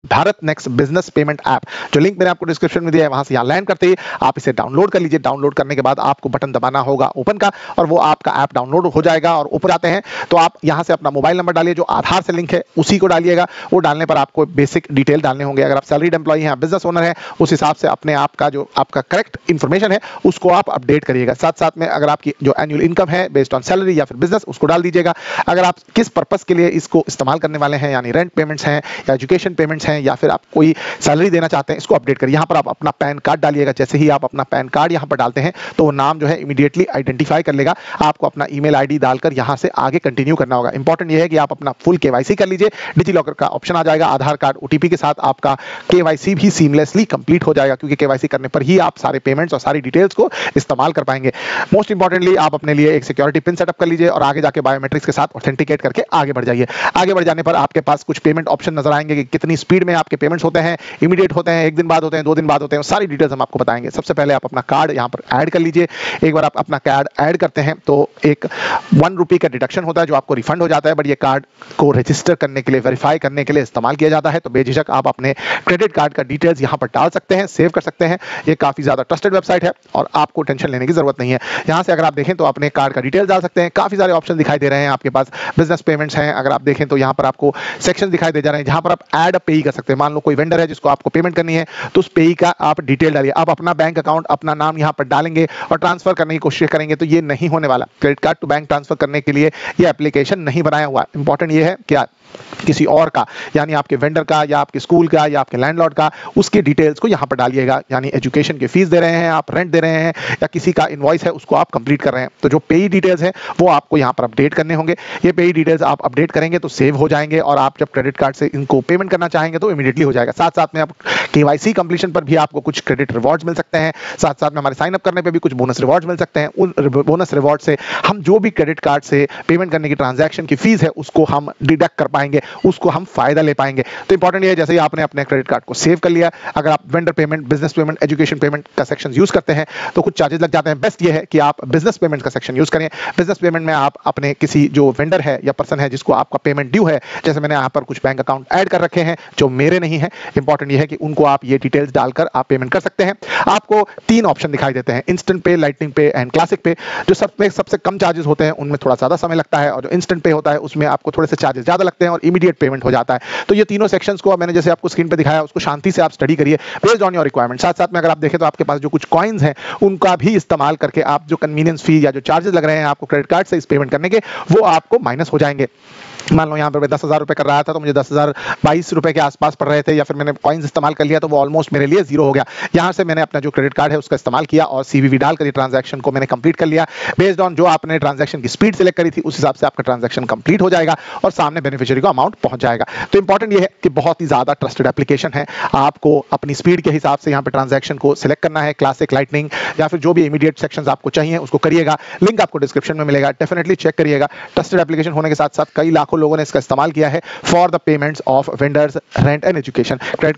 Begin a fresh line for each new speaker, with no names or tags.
Bharat next business payment app, जो link मैंने आपको डिस्क्रिप्शन में दिया है, वहां से यहाँ लैंड करते ही आप इसे डाउनलोड कर लीजिए। डाउनलोड करने के बाद आपको बटन दबाना होगा ओपन का, और वो आपका ऐप डाउनलोड हो जाएगा। और ऊपर आते हैं तो आप यहाँ से अपना मोबाइल नंबर डालिए, जो आधार से लिंक है उसी को डालिएगा। वो डालने पर आपको बेसिक डिटेल डालने होंगे। अगर आप सैलरीड एम्प्लॉई हैं, बिजनेस ओनर है, उस हिसाब से अपने आप का जो आपका करेक्ट इन्फॉर्मेशन है उसको आप अपडेट करिएगा। साथ साथ में अगर आपकी जो एनुअल इनकम है बेस्ड ऑन सैलरी या फिर बिजनेस, उसको डाल दीजिएगा। अगर आप किस पर्पस के लिए इसको इस्तेमाल करने वाले हैं, यानी रेंट पेमेंट्स हैं या एजुकेशन पेमेंट्स हैं या फिर आप कोई सैलरी देना चाहते हैं, इसको अपडेट करिए। यहाँ पर आप अपना पैन कार्ड डालिएगा। जैसे ही आप अपना पैन कार्ड यहाँ पर डालते हैं तो वो नाम जो है इमीडिएटली आइडेंटिफाई कर लेगा। आपको अपना ईमेल आईडी डालकर यहाँ से आगे कंटिन्यू करना होगा। इंपॉर्टेंट ये है कि आप अपना फुल केवाईसी कर लीजिए। डिजी लॉकर का ऑप्शन आ जाएगा, आधार कार्ड ओटीपी के साथ आपका केवाईसी भी सीमलेसली कंप्लीट हो जाएगा, क्योंकि केवाईसी करने पर ही आप सारे पेमेंट्स और सारी डिटेल्स को इस्तेमाल कर पाएंगे। मोस्ट इंपॉर्टेंटली आप अपने लिए एक सिक्योरिटी पिन सेटअप कर लीजिए और आगे जाके बायोमेट्रिक्स के साथ ऑथेंटिकेट करके आगे बढ़ जाइए। आगे बढ़ जाने पर आपके पास कुछ पेमेंट ऑप्शन नजर आएंगे कि कितनी स्पीड में आपके पेमेंट्स होते हैं, इमीडिएट होते हैं, एक दिन बाद होते हैं, 2 दिन बाद होते हैं, सारी डिटेल्स हम आपको बताएंगे। सबसे पहले आप अपना कार्ड यहाँ पर ऐड कर लीजिए। एक बार आप अपना कार्ड ऐड करते हैं तो एक 1 रुपये का डिडक्शन होता है जो आपको रिफंड हो जाता है, बट ये कार्ड को रजिस्टर करने के लिए, वेरीफाई करने के लिए इस्तेमाल किया जाता है। तो बेझिझक आप अपने क्रेडिट कार्ड का डिटेल्स यहाँ पर डाल सकते हैं, सेव कर सकते हैं। ये काफी ज्यादा ट्रस्टेड वेबसाइट है और आपको टेंशन लेने की जरूरत नहीं है। यहाँ से अगर आप देखें तो अपने कार्ड का डिटेल्स डाल सकते हैं। काफी सारे ऑप्शन दिखाई दे रहे हैं आपके पास। बिजनेस पेमेंट्स हैं, अगर आप देखें तो यहाँ पर आपको सेक्शन दिखाई दे जा रहे हैं जहाँ पर आप ऐड पेई कर सकते हैं। मान लो कोई वेंडर है जिसको आपको पेमेंट करनी है, तो उस पेई का आप डिटेल डालिए। आप अपना बैंक अकाउंट, अपना नाम यहाँ पर डालेंगे और ट्रांसफर करने की कोशिश करेंगे तो ये नहीं होने वाला। Credit card to bank transfer करने के लिए ये एप्लीकेशन नहीं बनाया हुआ। इंपॉर्टेंट ये है क्या किसी और का, यानी आपके वेंडर का या आपके स्कूल का या आपके लैंडलॉर्ड का, उसके डिटेल्स को यहाँ पर डालिएगा। यानी एजुकेशन की फीस दे रहे हैं आप, रेंट दे रहे हैं, या किसी का इनवॉइस है उसको आप कंप्लीट कर रहे हैं, तो जो पेई डिटेल्स है वो आपको यहाँ पर अपडेट करने होंगे। ये पेई डिटेल्स आप अपडेट करेंगे तो सेव हो जाएंगे और आप जब क्रेडिट कार्ड से इनको पेमेंट करना चाहेंगे तो इमीडिएटली हो जाएगा। साथ साथ में आप केवाईसी कंप्लीशन पर भी आपको कुछ क्रेडिट रिवॉर्ड्स मिल सकते हैं। साथ साथ में हमारे साइन अप करने पर भी कुछ बोनस रिवॉर्ड्स मिल सकते हैं। उन बोनस रिवॉर्ड से हम जो भी क्रेडिट कार्ड से पेमेंट करने की ट्रांजैक्शन की फीस है उसको हम डिडक्ट कर पाएंगे, उसको हम फायदा ले पाएंगे। तो इंपॉर्टेंट ये है, जैसे ही आपने अपने क्रेडिट कार्ड को सेव कर लिया, अगर आप vendor payment, business payment, education payment का सेक्शन यूज करते हैं तो कुछ चार्जेस लग जाते हैं। बेस्ट ये है कि आप बिजनेस पेमेंट का सेक्शन यूज करें। बिजनेस पेमेंट में आप अपने किसी जो वेंडर है या पर्सन है जिसको आपका पेमेंट ड्यू है, जैसे मैंने यहाँ पर कुछ बैंक अकाउंट ऐड कर रखे हैं जो मेरे नहीं है, इंपॉर्टेंट ये है कि उनको आप ये डिटेल्स डालकर आप पेमेंट कर सकते हैं। आपको 3 ऑप्शन दिखाई देते हैं, इंस्टेंट पे, लाइटनिंग पे एंड क्लासिक पे। जो सबसे कम चार्जेस होते हैं उनमें थोड़ा ज्यादा समय लगता है, और जो इंस्टेंट पे होता है उसमें आपको थोड़े से चार्जेस ज्यादा लगते हैं और इमीडिएट पेमेंट हो जाता है। तो ये तीनों सेक्शंस को मैंने जैसे आपको स्क्रीन पे दिखाया उसको शांति से आप स्टडी करिए बेस्ड ऑन योर रिक्वायरमेंट। साथ साथ में अगर आप देखें तो आपके पास जो कुछ कॉइन्स हैं उनका भी इस्तेमाल करके आप जो कन्वीनियंस फी या जो चार्जेस लग रहे हैं आपको क्रेडिट कार्ड से इस पेमेंट करने के, वो आपको माइनस हो जाएंगे। मान लो यहाँ पर मैं 10,000 रुपए कर रहा था तो मुझे 10,022 रुपए के आसपास पड़ रहे थे, या फिर मैंने कॉइन्स इस्तेमाल कर लिया तो वो ऑलमोस्ट मेरे लिए जीरो हो गया। यहाँ से मैंने अपना जो क्रेडिट कार्ड है उसका इस्तेमाल किया और सीवीवी डालकर ट्रांजैक्शन को मैंने कंप्लीट कर लिया। बेस्ड ऑन जो आपने ट्रांजैक्शन की स्पीड सिलेक्ट करी थी उस हिसाब से आपका ट्रांजैक्शन कंप्लीट हो जाएगा और सामने बेनिफिशियरी को अमाउंट पहुंच जाएगा। तो इंपॉर्टेंट ये है कि बहुत ही ज्यादा ट्रस्टेड एप्लीकेशन है। आपको अपनी स्पीड के हिसाब से यहाँ पे ट्रांजैक्शन को सिलेक्ट करना है, क्लासिक, लाइटनिंग या फिर जो भी इमीडिएट सेक्शंस आपको चाहिए उसको करिएगा। लिंक आपको डिस्क्रिप्शन में मिलेगा, डेफिनेटली चेक करिएगा। ट्रस्टेड एप्लीकेशन होने के साथ साथ कई लाखों लोगों ने इसका इस्तेमाल किया है for the payments of vendors, rent and education. Credit card